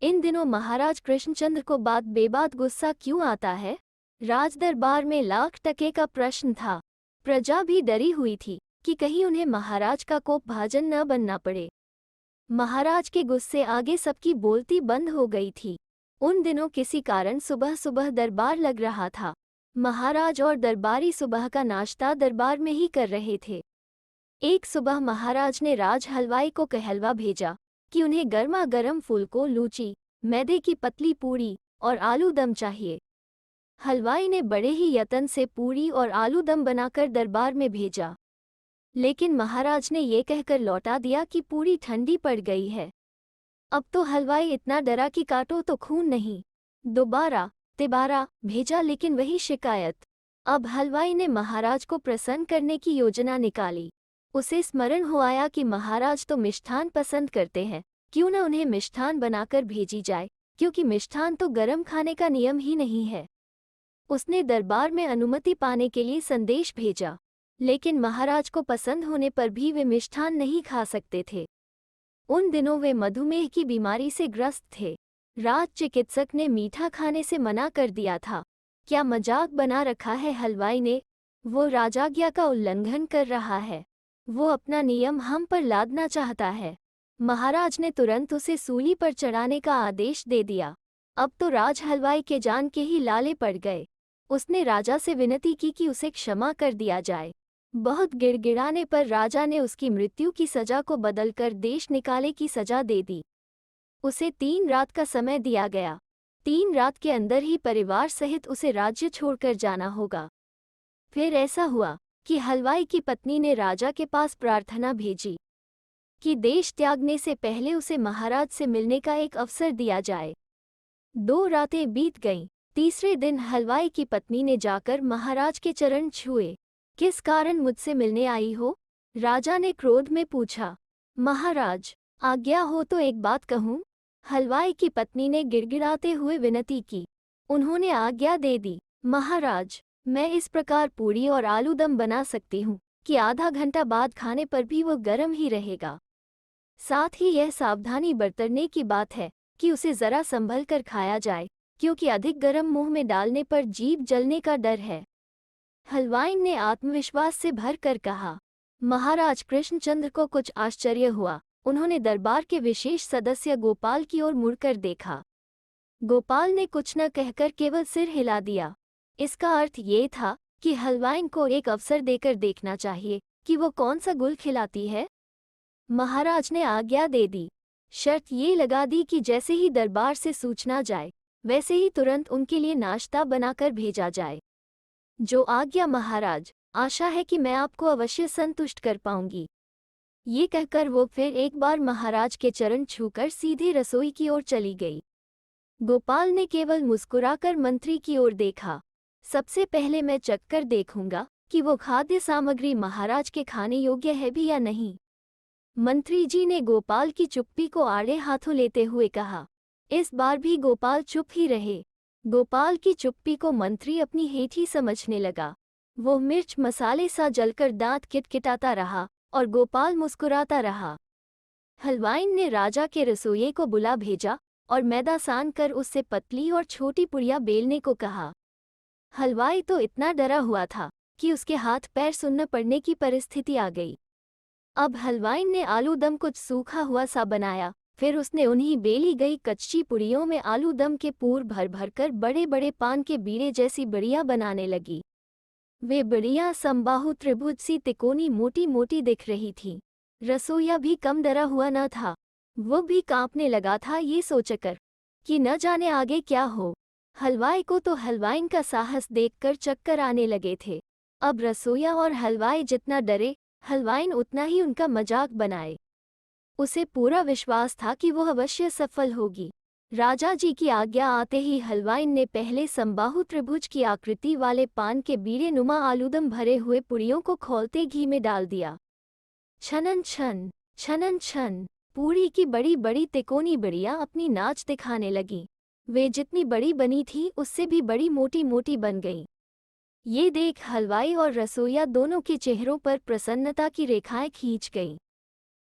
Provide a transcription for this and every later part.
इन दिनों महाराज कृष्णचंद्र को बात बेबात गुस्सा क्यों आता है? राज दरबार में लाख टके का प्रश्न था। प्रजा भी डरी हुई थी कि कहीं उन्हें महाराज का कोप भाजन न बनना पड़े। महाराज के गुस्से आगे सबकी बोलती बंद हो गई थी। उन दिनों किसी कारण सुबह सुबह दरबार लग रहा था। महाराज और दरबारी सुबह का नाश्ता दरबार में ही कर रहे थे। एक सुबह महाराज ने राज हलवाई को कहलवा भेजा कि उन्हें गर्मा गर्म फुलको लूची, मैदे की पतली पूरी और आलू दम चाहिए। हलवाई ने बड़े ही यत्न से पूरी और आलू दम बनाकर दरबार में भेजा, लेकिन महाराज ने ये कहकर लौटा दिया कि पूरी ठंडी पड़ गई है। अब तो हलवाई इतना डरा कि काटो तो खून नहीं। दोबारा तिबारा भेजा, लेकिन वही शिकायत। अब हलवाई ने महाराज को प्रसन्न करने की योजना निकाली। उसे स्मरण हो आया कि महाराज तो मिष्ठान पसंद करते हैं, क्यों न उन्हें मिष्ठान बनाकर भेजी जाए, क्योंकि मिष्ठान तो गरम खाने का नियम ही नहीं है। उसने दरबार में अनुमति पाने के लिए संदेश भेजा, लेकिन महाराज को पसंद होने पर भी वे मिष्ठान नहीं खा सकते थे। उन दिनों वे मधुमेह की बीमारी से ग्रस्त थे। राज चिकित्सक ने मीठा खाने से मना कर दिया था। क्या मजाक बना रखा है हलवाई ने? वो राजाज्ञा का उल्लंघन कर रहा है। वो अपना नियम हम पर लादना चाहता है। महाराज ने तुरंत उसे सूली पर चढ़ाने का आदेश दे दिया। अब तो राज हलवाई के जान के ही लाले पड़ गए। उसने राजा से विनती की कि उसे क्षमा कर दिया जाए। बहुत गिड़गिड़ाने पर राजा ने उसकी मृत्यु की सजा को बदलकर देश निकाले की सजा दे दी। उसे 3 रात का समय दिया गया। 3 रात के अंदर ही परिवार सहित उसे राज्य छोड़कर जाना होगा। फिर ऐसा हुआ कि हलवाई की पत्नी ने राजा के पास प्रार्थना भेजी कि देश त्यागने से पहले उसे महाराज से मिलने का एक अवसर दिया जाए। 2 रातें बीत गईं। तीसरे दिन हलवाई की पत्नी ने जाकर महाराज के चरण छुए। किस कारण मुझसे मिलने आई हो? राजा ने क्रोध में पूछा। महाराज, आज्ञा हो तो एक बात कहूँ? हलवाई की पत्नी ने गिड़गिड़ाते हुए विनती की। उन्होंने आज्ञा दे दी। महाराज, मैं इस प्रकार पूरी और आलू दम बना सकती हूँ कि आधा घंटा बाद खाने पर भी वो गर्म ही रहेगा। साथ ही यह सावधानी बरतने की बात है कि उसे जरा संभल कर खाया जाए, क्योंकि अधिक गर्म मुंह में डालने पर जीभ जलने का डर है। हलवाई ने आत्मविश्वास से भर कर कहा। महाराज कृष्णचंद्र को कुछ आश्चर्य हुआ। उन्होंने दरबार के विशेष सदस्य गोपाल की ओर मुड़कर देखा। गोपाल ने कुछ न कहकर केवल सिर हिला दिया। इसका अर्थ ये था कि हलवाई को एक अवसर देकर देखना चाहिए कि वो कौन सा गुल खिलाती है। महाराज ने आज्ञा दे दी। शर्त ये लगा दी कि जैसे ही दरबार से सूचना जाए, वैसे ही तुरंत उनके लिए नाश्ता बनाकर भेजा जाए। जो आज्ञा महाराज, आशा है कि मैं आपको अवश्य संतुष्ट कर पाऊंगी। ये कहकर वो फिर एक बार महाराज के चरण छूकर सीधे रसोई की ओर चली गई। गोपाल ने केवल मुस्कुराकर मंत्री की ओर देखा। सबसे पहले मैं चखकर देखूंगा कि वो खाद्य सामग्री महाराज के खाने योग्य है भी या नहीं। मंत्री जी ने गोपाल की चुप्पी को आड़े हाथों लेते हुए कहा। इस बार भी गोपाल चुप ही रहे। गोपाल की चुप्पी को मंत्री अपनी हेठी समझने लगा। वो मिर्च मसाले सा जलकर दांत किटकिटाता रहा और गोपाल मुस्कुराता रहा। हलवाई ने राजा के रसोइये को बुला भेजा और मैदा सान कर उससे पतली और छोटी पुड़िया बेलने को कहा। हलवाई तो इतना डरा हुआ था कि उसके हाथ पैर सुन्न पड़ने की परिस्थिति आ गई। अब हलवाई ने आलू दम कुछ सूखा हुआ सा बनाया। फिर उसने उन्हीं बेली गई कच्ची पुड़ियों में आलू दम के पूर भर भर कर बड़े बड़े पान के बीड़े जैसी बड़ियाँ बनाने लगी। वे बड़ियाँ समबाहु त्रिभुज सी तिकोनी मोटी मोटी दिख रही थीं। रसोइया भी कम डरा हुआ न था। वो भी कांपने लगा था ये सोचकर कि न जाने आगे क्या हो। हलवाई को तो हलवाई का साहस देखकर चक्कर आने लगे थे। अब रसोइया और हलवाई जितना डरे, हलवाई उतना ही उनका मजाक बनाए। उसे पूरा विश्वास था कि वो अवश्य सफल होगी। राजा जी की आज्ञा आते ही हलवाई ने पहले समबाहु त्रिभुज की आकृति वाले पान के बीड़े नुमा आलूदम भरे हुए पुड़ियों को खौलते घी में डाल दिया। छनन छन, छनन छन, पूरी की बड़ी बड़ी तिकोनी बड़ियां अपनी नाच दिखाने लगीं। वे जितनी बड़ी बनी थी उससे भी बड़ी मोटी मोटी बन गईं। ये देख हलवाई और रसोइया दोनों के चेहरों पर प्रसन्नता की रेखाएं खींच गईं।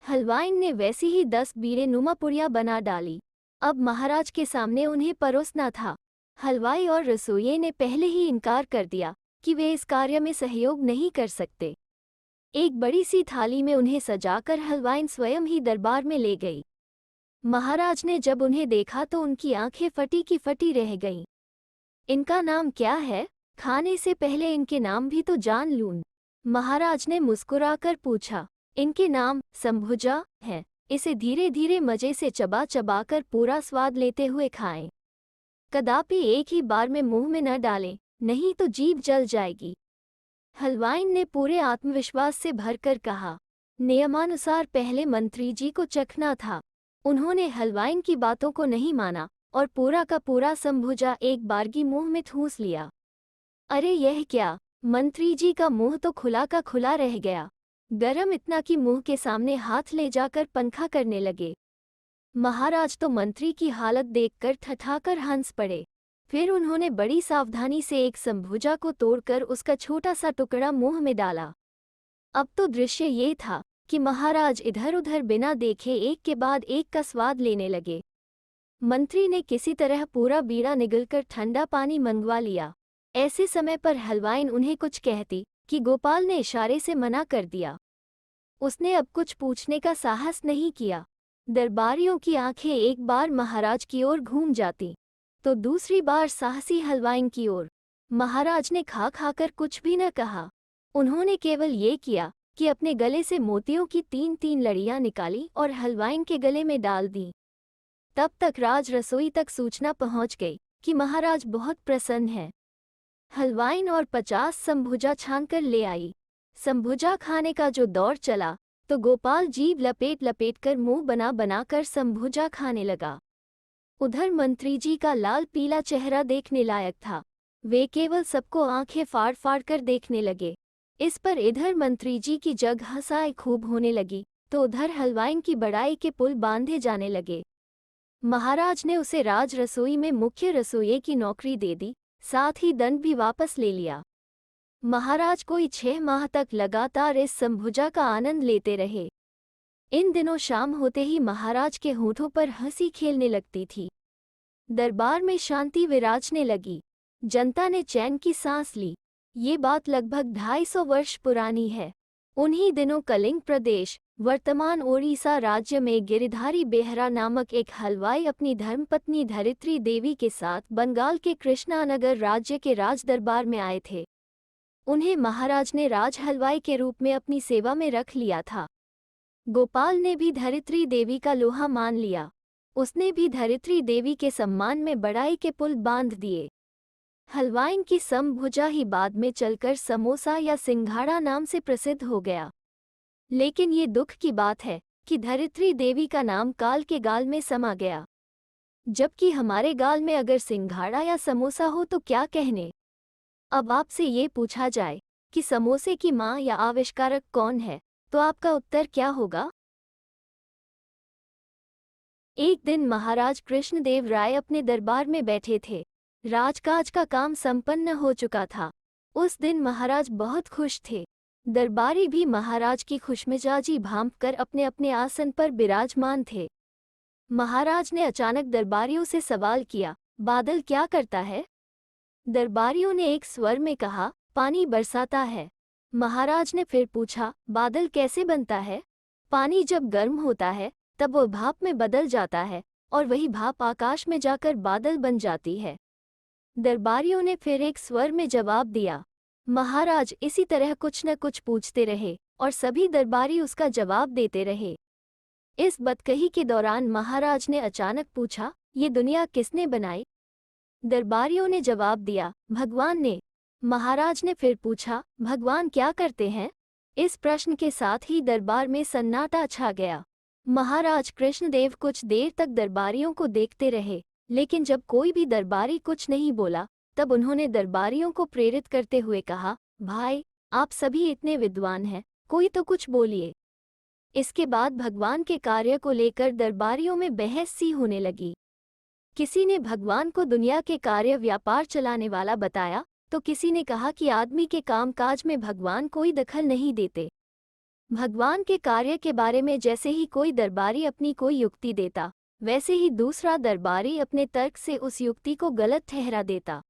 हलवाई ने वैसी ही 10 बीड़े नुमा पुड़ियां बना डाली। अब महाराज के सामने उन्हें परोसना था। हलवाई और रसोइये ने पहले ही इनकार कर दिया कि वे इस कार्य में सहयोग नहीं कर सकते। एक बड़ी सी थाली में उन्हें सजाकर हलवाइन स्वयं ही दरबार में ले गई। महाराज ने जब उन्हें देखा तो उनकी आंखें फटी की फटी रह गईं। इनका नाम क्या है? खाने से पहले इनके नाम भी तो जान लूं। महाराज ने मुस्कुराकर पूछा। इनके नाम संभुजा है। इसे धीरे धीरे मजे से चबा चबाकर पूरा स्वाद लेते हुए खाएं। कदापि एक ही बार में मुंह में न डालें, नहीं तो जीभ जल जाएगी। हलवाइन ने पूरे आत्मविश्वास से भरकर कहा। नियमानुसार पहले मंत्री जी को चखना था। उन्होंने हलवाइन की बातों को नहीं माना और पूरा का पूरा संभुजा एक बारगी मुंह में ठूंस लिया। अरे यह क्या! मंत्री जी का मुंह तो खुला का खुला रह गया। गरम इतना कि मुंह के सामने हाथ ले जाकर पंखा करने लगे। महाराज तो मंत्री की हालत देखकर ठठाकर हंस पड़े। फिर उन्होंने बड़ी सावधानी से एक संभुजा को तोड़कर उसका छोटा सा टुकड़ा मुंह में डाला। अब तो दृश्य ये था कि महाराज इधर उधर बिना देखे एक के बाद एक का स्वाद लेने लगे। मंत्री ने किसी तरह पूरा बीड़ा निगलकर ठंडा पानी मंगवा लिया। ऐसे समय पर हलवाइन उन्हें कुछ कहती कि गोपाल ने इशारे से मना कर दिया। उसने अब कुछ पूछने का साहस नहीं किया। दरबारियों की आंखें एक बार महाराज की ओर घूम जाती तो दूसरी बार साहसी हलवाइन की ओर। महाराज ने खा खाकर कुछ भी न कहा। उन्होंने केवल ये किया कि अपने गले से मोतियों की 3-3 लड़ियां निकाली और हलवाइन के गले में डाल दी। तब तक राज रसोई तक सूचना पहुंच गई कि महाराज बहुत प्रसन्न हैं। हलवाइन और 50 संभुजा छानकर ले आई। संभुजा खाने का जो दौर चला तो गोपाल जीभ लपेट लपेट कर मुंह बना बनाकर संभुजा खाने लगा। उधर मंत्री जी का लाल पीला चेहरा देखने लायक था। वे केवल सबको आंखें फाड़ फाड़ कर देखने लगे। इस पर इधर मंत्री जी की जग हंसाई खूब होने लगी तो उधर हलवाइन की बड़ाई के पुल बांधे जाने लगे। महाराज ने उसे राज रसोई में मुख्य रसोइये की नौकरी दे दी, साथ ही दंड भी वापस ले लिया। महाराज कोई 6 माह तक लगातार इस संभुजा का आनंद लेते रहे। इन दिनों शाम होते ही महाराज के होठों पर हंसी खेलने लगती थी। दरबार में शांति विराजने लगी। जनता ने चैन की सांस ली। ये बात लगभग 250 वर्ष पुरानी है। उन्हीं दिनों कलिंग प्रदेश, वर्तमान ओडिशा राज्य में गिरिधारी बेहरा नामक एक हलवाई अपनी धर्मपत्नी धरित्री देवी के साथ बंगाल के कृष्णानगर राज्य के राजदरबार में आए थे। उन्हें महाराज ने राज हलवाई के रूप में अपनी सेवा में रख लिया था। गोपाल ने भी धरित्री देवी का लोहा मान लिया। उसने भी धरित्री देवी के सम्मान में बड़ाई के पुल बांध दिए। हलवाइन की संभुजा ही बाद में चलकर समोसा या सिंघाड़ा नाम से प्रसिद्ध हो गया। लेकिन ये दुख की बात है कि धरित्री देवी का नाम काल के गाल में समा गया। जबकि हमारे गाल में अगर सिंघाड़ा या समोसा हो तो क्या कहने। अब आपसे ये पूछा जाए कि समोसे की माँ या आविष्कारक कौन है, तो आपका उत्तर क्या होगा? एक दिन महाराज कृष्णदेव राय अपने दरबार में बैठे थे। राजकाज का काम संपन्न हो चुका था। उस दिन महाराज बहुत खुश थे। दरबारी भी महाराज की खुशमिजाजी भांपकर अपने अपने आसन पर विराजमान थे। महाराज ने अचानक दरबारियों से सवाल किया, बादल क्या करता है? दरबारियों ने एक स्वर में कहा, पानी बरसाता है। महाराज ने फिर पूछा, बादल कैसे बनता है? पानी जब गर्म होता है तब वो भाप में बदल जाता है और वही भाप आकाश में जाकर बादल बन जाती है। दरबारियों ने फिर एक स्वर में जवाब दिया। महाराज इसी तरह कुछ न कुछ पूछते रहे और सभी दरबारी उसका जवाब देते रहे। इस बतकही के दौरान महाराज ने अचानक पूछा, ये दुनिया किसने बनाई? दरबारियों ने जवाब दिया, भगवान ने। महाराज ने फिर पूछा, भगवान क्या करते हैं? इस प्रश्न के साथ ही दरबार में सन्नाटा छा गया। महाराज कृष्णदेव कुछ देर तक दरबारियों को देखते रहे, लेकिन जब कोई भी दरबारी कुछ नहीं बोला तब उन्होंने दरबारियों को प्रेरित करते हुए कहा, भाई आप सभी इतने विद्वान हैं, कोई तो कुछ बोलिए। इसके बाद भगवान के कार्य को लेकर दरबारियों में बहस सी होने लगी। किसी ने भगवान को दुनिया के कार्य व्यापार चलाने वाला बताया तो किसी ने कहा कि आदमी के कामकाज में भगवान कोई दखल नहीं देते। भगवान के कार्य के बारे में जैसे ही कोई दरबारी अपनी कोई युक्ति देता वैसे ही दूसरा दरबारी अपने तर्क से उस युक्ति को गलत ठहरा देता।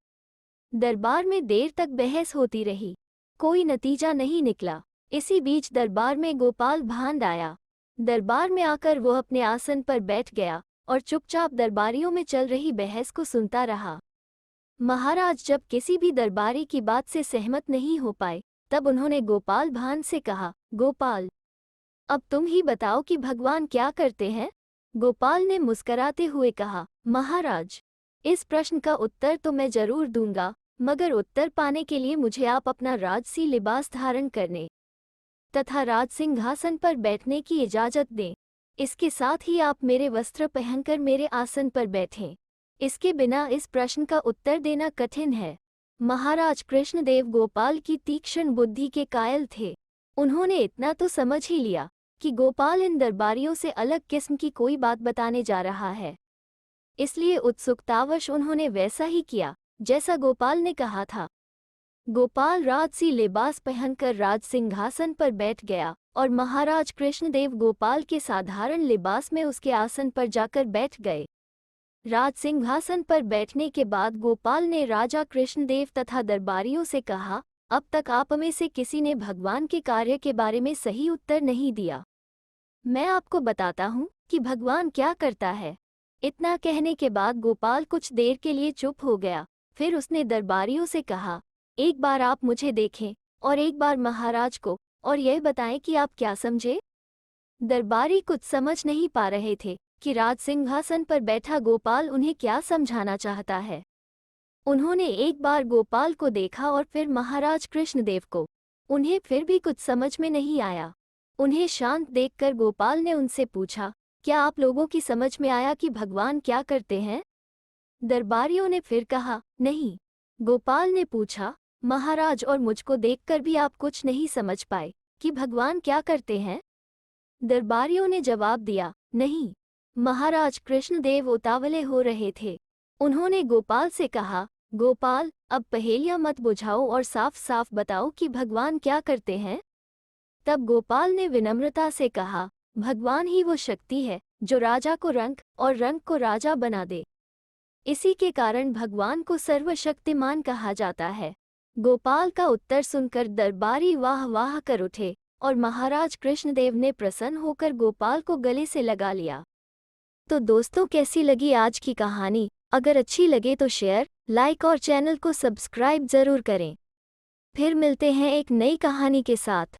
दरबार में देर तक बहस होती रही, कोई नतीजा नहीं निकला। इसी बीच दरबार में गोपाल भांड आया। दरबार में आकर वो अपने आसन पर बैठ गया और चुपचाप दरबारियों में चल रही बहस को सुनता रहा। महाराज जब किसी भी दरबारी की बात से सहमत नहीं हो पाए, तब उन्होंने गोपाल भांड से कहा, गोपाल, अब तुम ही बताओ कि भगवान क्या करते हैं? गोपाल ने मुस्कराते हुए कहा, महाराज, इस प्रश्न का उत्तर तो मैं जरूर दूंगा, मगर उत्तर पाने के लिए मुझे आप अपना राजसी लिबास धारण करने तथा राज सिंहासन पर बैठने की इजाजत दें। इसके साथ ही आप मेरे वस्त्र पहनकर मेरे आसन पर बैठें। इसके बिना इस प्रश्न का उत्तर देना कठिन है। महाराज कृष्णदेव गोपाल की तीक्ष्ण बुद्धि के कायल थे। उन्होंने इतना तो समझ ही लिया कि गोपाल इन दरबारियों से अलग किस्म की कोई बात बताने जा रहा है। इसलिए उत्सुकतावश उन्होंने वैसा ही किया जैसा गोपाल ने कहा था। गोपाल राजसी लिबास पहनकर राज सिंहासन पर बैठ गया और महाराज कृष्णदेव गोपाल के साधारण लिबास में उसके आसन पर जाकर बैठ गए। राज सिंहासन पर बैठने के बाद गोपाल ने राजा कृष्णदेव तथा दरबारियों से कहा, अब तक आप में से किसी ने भगवान के कार्य के बारे में सही उत्तर नहीं दिया। मैं आपको बताता हूँ कि भगवान क्या करता है। इतना कहने के बाद गोपाल कुछ देर के लिए चुप हो गया। फिर उसने दरबारियों से कहा, एक बार आप मुझे देखें और एक बार महाराज को, और यह बताएं कि आप क्या समझे। दरबारी कुछ समझ नहीं पा रहे थे कि राज सिंहासन पर बैठा गोपाल उन्हें क्या समझाना चाहता है। उन्होंने एक बार गोपाल को देखा और फिर महाराज कृष्णदेव को। उन्हें फिर भी कुछ समझ में नहीं आया। उन्हें शांत देखकर गोपाल ने उनसे पूछा, क्या आप लोगों की समझ में आया कि भगवान क्या करते हैं? दरबारियों ने फिर कहा, नहीं। गोपाल ने पूछा, महाराज, और मुझको देखकर भी आप कुछ नहीं समझ पाए कि भगवान क्या करते हैं? दरबारियों ने जवाब दिया, नहीं। महाराज कृष्णदेव उतावले हो रहे थे। उन्होंने गोपाल से कहा, गोपाल, अब पहेलियां मत बुझाओ और साफ साफ बताओ कि भगवान क्या करते हैं। तब गोपाल ने विनम्रता से कहा, भगवान ही वो शक्ति है जो राजा को रंक और रंक को राजा बना दे। इसी के कारण भगवान को सर्वशक्तिमान कहा जाता है। गोपाल का उत्तर सुनकर दरबारी वाह वाह कर उठे और महाराज कृष्णदेव ने प्रसन्न होकर गोपाल को गले से लगा लिया। तो दोस्तों, कैसी लगी आज की कहानी? अगर अच्छी लगे तो शेयर, लाइक और चैनल को सब्सक्राइब जरूर करें। फिर मिलते हैं एक नई कहानी के साथ।